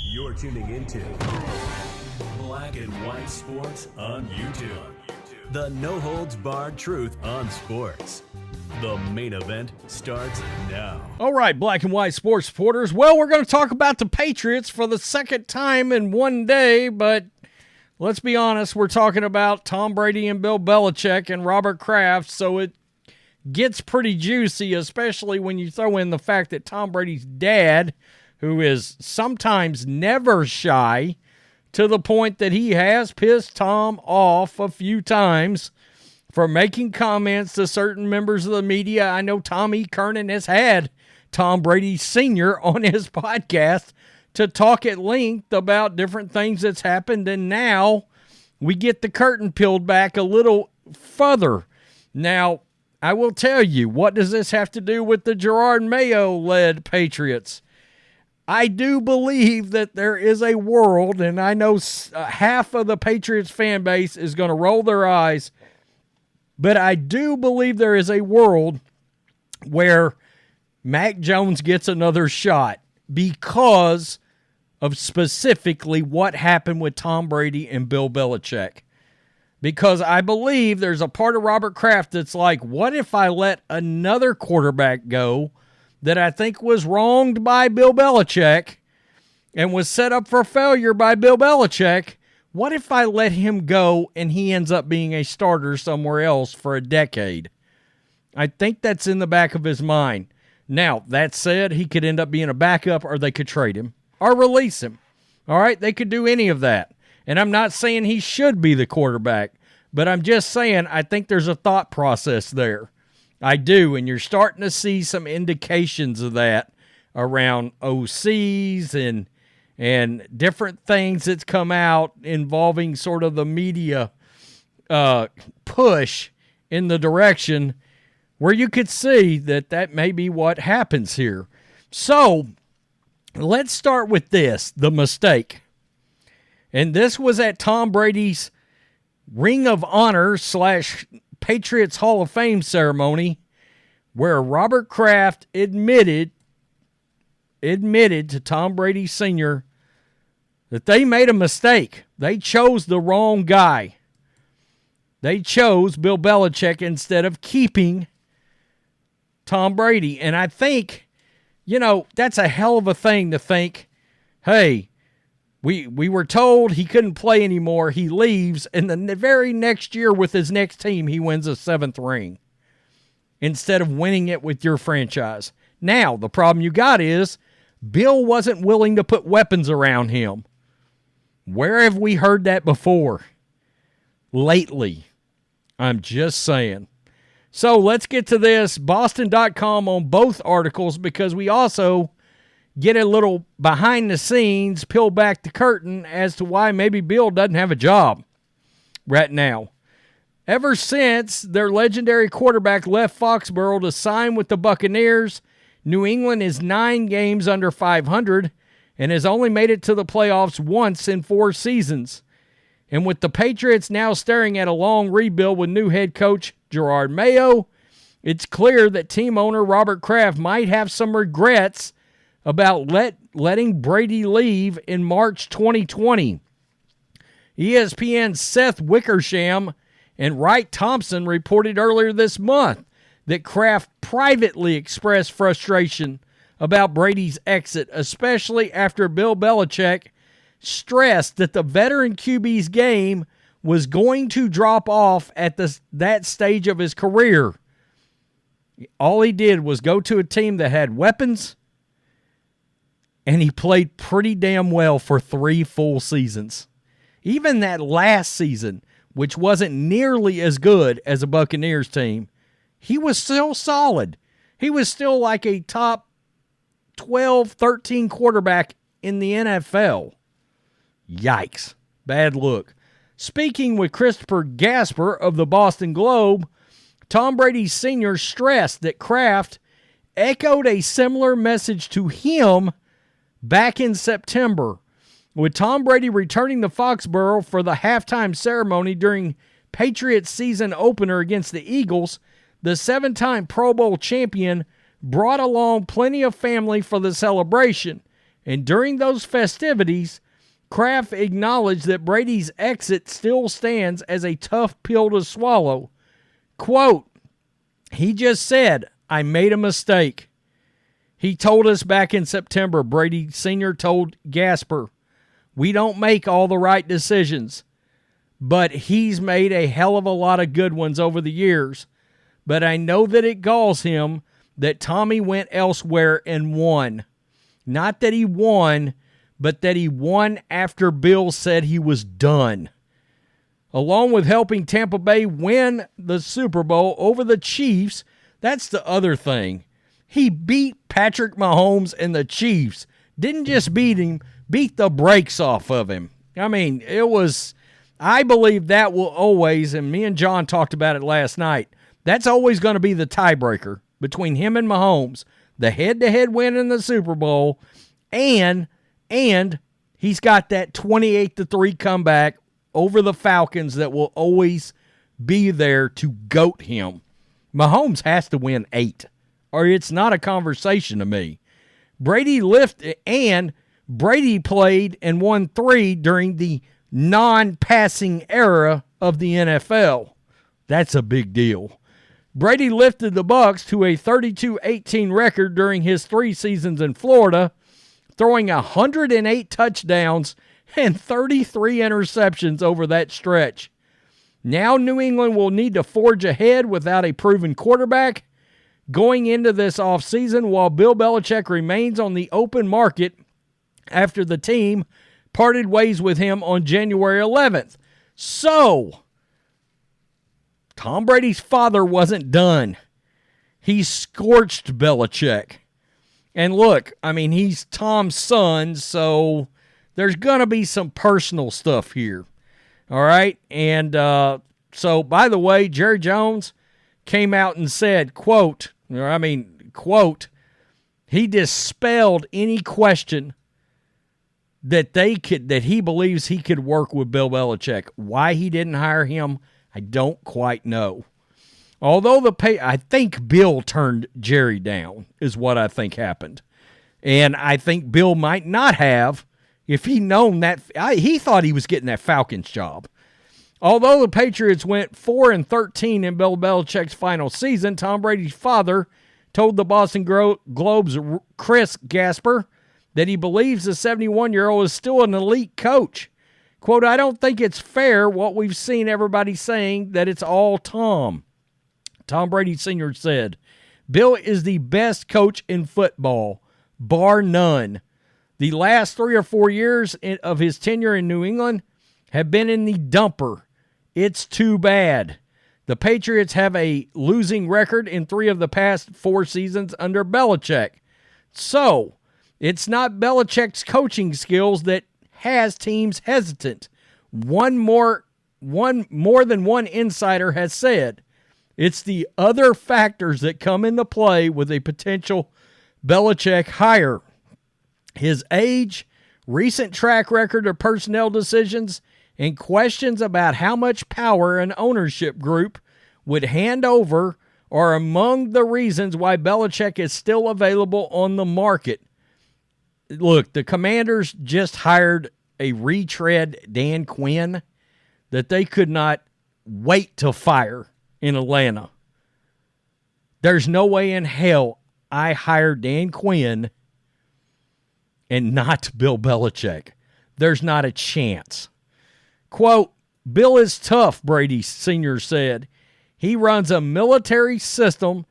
You're tuning into Black and White Sports on YouTube. The no-holds-barred truth on sports. The main event starts now. All right, Black and White Sports supporters. Well, we're going to talk about the Patriots for the second time in one day, but let's be honest, we're talking about Tom Brady and Bill Belichick and Robert Kraft, so it gets pretty juicy, especially when you throw in the fact that Tom Brady's dad, who is sometimes never shy, to the point that he has pissed Tom off a few times for making comments to certain members of the media. I know Tommy Kernan has had Tom Brady Sr. on his podcast to talk at length about different things that's happened, and now we get the curtain peeled back a little further. Now, I will tell you, what does this have to do with the Jerod Mayo-led Patriots? I do believe that there is a world, and I know half of the Patriots fan base is going to roll their eyes, but I do believe there is a world where Mac Jones gets another shot because of specifically what happened with Tom Brady and Bill Belichick. Because I believe there's a part of Robert Kraft that's like, what if I let another quarterback go that I think was wronged by Bill Belichick and was set up for failure by Bill Belichick? What if I let him go and he ends up being a starter somewhere else for a decade? I think that's in the back of his mind. Now, that said, he could end up being a backup, or they could trade him or release him. All right, they could do any of that. And I'm not saying he should be the quarterback, but I'm just saying I think there's a thought process there. I do, and you're starting to see some indications of that around OCs and different things that's come out involving sort of the media push in the direction where you could see that may be what happens here. So let's start with this, the mistake. And this was at Tom Brady's Ring of Honor / Patriots Hall of Fame ceremony, where Robert Kraft admitted to Tom Brady Sr. that they made a mistake. They chose the wrong guy. They chose Bill Belichick instead of keeping Tom Brady. And I think, that's a hell of a thing to think, hey, we were told he couldn't play anymore. He leaves, and the very next year with his next team, he wins a 7th ring instead of winning it with your franchise. Now, the problem you got is Bill wasn't willing to put weapons around him. Where have we heard that before? Lately. I'm just saying. So let's get to this. Boston.com on both articles, because we also get a little behind the scenes, peel back the curtain as to why maybe Bill doesn't have a job right now. Ever since their legendary quarterback left Foxborough to sign with the Buccaneers, New England is 9 games under 500 and has only made it to the playoffs once in 4 seasons. And with the Patriots now staring at a long rebuild with new head coach Jerod Mayo, it's clear that team owner Robert Kraft might have some regrets about letting Brady leave in March 2020. ESPN's Seth Wickersham and Wright Thompson reported earlier this month that Kraft privately expressed frustration about Brady's exit, especially after Bill Belichick stressed that the veteran QB's game was going to drop off at that stage of his career. All he did was go to a team that had weapons, and he played pretty damn well for 3 full seasons. Even that last season, which wasn't nearly as good as a Buccaneers team, he was still solid. He was still like a top 12, 13 quarterback in the NFL. Yikes. Bad look. Speaking with Christopher Gasper of the Boston Globe, Tom Brady Sr. stressed that Kraft echoed a similar message to him back in September, with Tom Brady returning to Foxborough for the halftime ceremony during Patriots season opener against the Eagles. The 7-time Pro Bowl champion brought along plenty of family for the celebration. And during those festivities, Kraft acknowledged that Brady's exit still stands as a tough pill to swallow. Quote, "He just said, I made a mistake. He told us back in September," Brady Sr. told Gasper, "we don't make all the right decisions, but he's made a hell of a lot of good ones over the years. But I know that it galls him that Tommy went elsewhere and won. Not that he won, but that he won after Bill said he was done." Along with helping Tampa Bay win the Super Bowl over the Chiefs, that's the other thing. He beat Patrick Mahomes and the Chiefs. Didn't just beat him, beat the brakes off of him. I mean, I believe that will always, and me and John talked about it last night, that's always going to be the tiebreaker between him and Mahomes. The head-to-head win in the Super Bowl, and he's got that 28-3 comeback over the Falcons that will always be there to goat him. Mahomes has to win 8, or it's not a conversation to me. Brady played and won 3 during the non-passing era of the NFL. That's a big deal. Brady lifted the Bucs to a 32-18 record during his 3 seasons in Florida, throwing 108 touchdowns and 33 interceptions over that stretch. Now New England will need to forge ahead without a proven quarterback going into this offseason, while Bill Belichick remains on the open market after the team parted ways with him on January 11th. So, Tom Brady's father wasn't done. He scorched Belichick. And look, I mean, he's Tom's son, so there's going to be some personal stuff here. All right? And so, by the way, Jerry Jones came out and said, quote, he dispelled any question that he believes he could work with Bill Belichick. Why he didn't hire him, I don't quite know. Although I think Bill turned Jerry down, is what I think happened. And I think Bill might not have if he'd known that. He thought he was getting that Falcons job. Although the Patriots went 4-13 in Bill Belichick's final season, Tom Brady's father told the Boston Globe's Chris Gasper that he believes the 71-year-old is still an elite coach. Quote, "I don't think it's fair what we've seen everybody saying that it's all Tom." Tom Brady Sr. said, "Bill is the best coach in football, bar none. The last 3 or 4 years of his tenure in New England have been in the dumper. It's too bad. The Patriots have a losing record in 3 of the past 4 seasons under Belichick. So, it's not Belichick's coaching skills that has teams hesitant. More than one insider has said, it's the other factors that come into play with a potential Belichick hire. His age, recent track record of personnel decisions, and questions about how much power an ownership group would hand over are among the reasons why Belichick is still available on the market. Look, the Commanders just hired a retread Dan Quinn that they could not wait to fire in Atlanta. There's no way in hell I hire Dan Quinn and not Bill Belichick. There's not a chance. Quote, "Bill is tough," Brady Sr. said. "He runs a military system.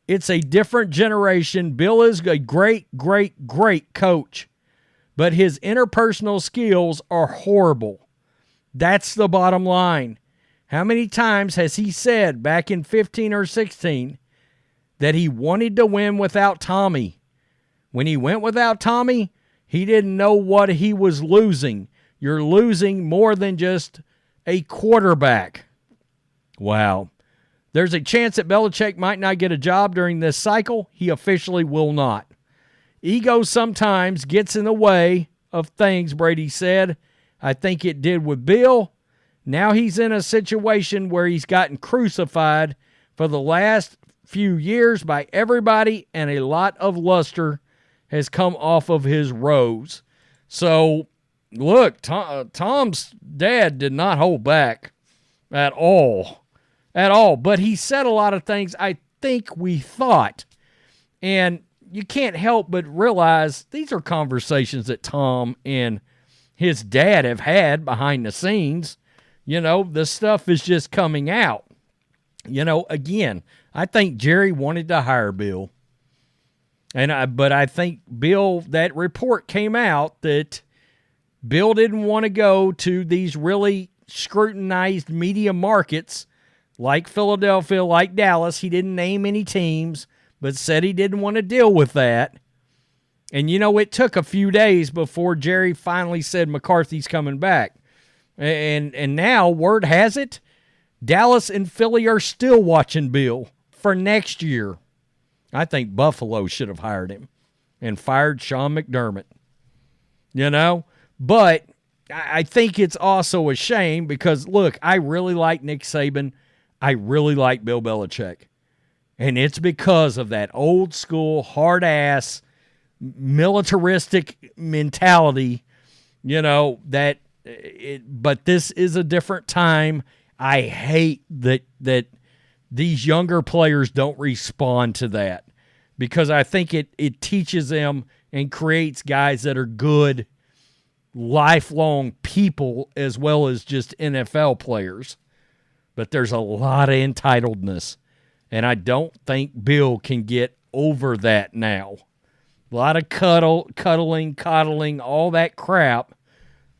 It's a different generation. Bill is a great, great, great coach, but his interpersonal skills are horrible. That's the bottom line. How many times has he said back in 15 or 16 that he wanted to win without Tommy? When he went without Tommy, he didn't know what he was losing. You're losing more than just a quarterback." Wow. There's a chance that Belichick might not get a job during this cycle. He officially will not. Ego sometimes gets in the way of things, Brady said. I think it did with Bill. Now he's in a situation where he's gotten crucified for the last few years by everybody, and a lot of luster has come off of his rose. So, look, Tom's dad did not hold back at all. At all. But he said a lot of things I think we thought. And you can't help but realize these are conversations that Tom and his dad have had behind the scenes. You know, the stuff is just coming out. You know, again, I think Jerry wanted to hire Bill. But I think Bill, that report came out that Bill didn't want to go to these really scrutinized media markets like Philadelphia, like Dallas. He didn't name any teams, but said he didn't want to deal with that. And, you know, it took a few days before Jerry finally said McCarthy's coming back. And now, word has it, Dallas and Philly are still watching Bill for next year. I think Buffalo should have hired him and fired Sean McDermott. You know? But I think it's also a shame because, look, I really like Nick Saban. I really like Bill Belichick. And it's because of that old school, hard-ass, militaristic mentality, you know, but this is a different time. I hate that these younger players don't respond to that because I think it teaches them and creates guys that are good, lifelong people as well as just NFL players. But there's a lot of entitledness, and I don't think Bill can get over that now. A lot of cuddling, coddling, all that crap.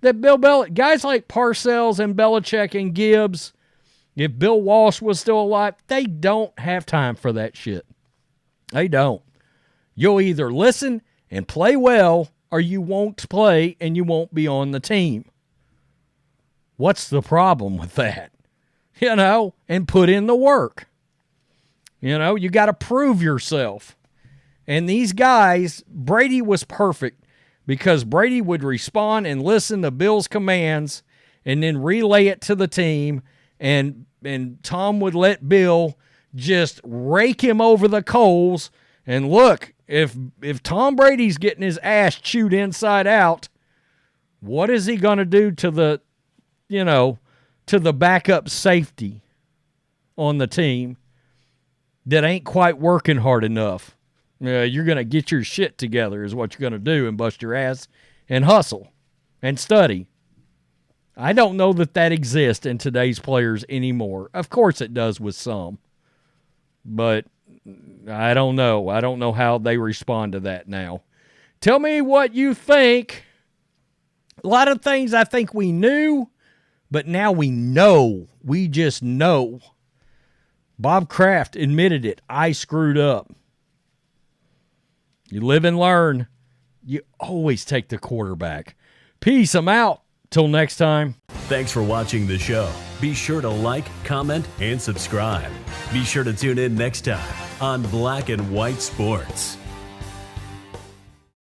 That guys like Parcells and Belichick and Gibbs, if Bill Walsh was still alive, they don't have time for that shit. They don't. You'll either listen and play well, or you won't play and you won't be on the team. What's the problem with that? You know, and put in the work. You know, you got to prove yourself. And these guys, Brady was perfect because Brady would respond and listen to Bill's commands and then relay it to the team. And Tom would let Bill just rake him over the coals. And look, if Tom Brady's getting his ass chewed inside out, what is he going to do to the, you know, to the backup safety on the team that ain't quite working hard enough? You're going to get your shit together is what you're going to do and bust your ass and hustle and study. I don't know that exists in today's players anymore. Of course it does with some. But I don't know. I don't know how they respond to that now. Tell me what you think. A lot of things I think we knew, but now we know. We just know. Bob Kraft admitted it. I screwed up. You live and learn. You always take the quarterback. Peace. I'm out. Till next time. Thanks for watching the show. Be sure to like, comment, and subscribe. Be sure to tune in next time on Black and White Sports.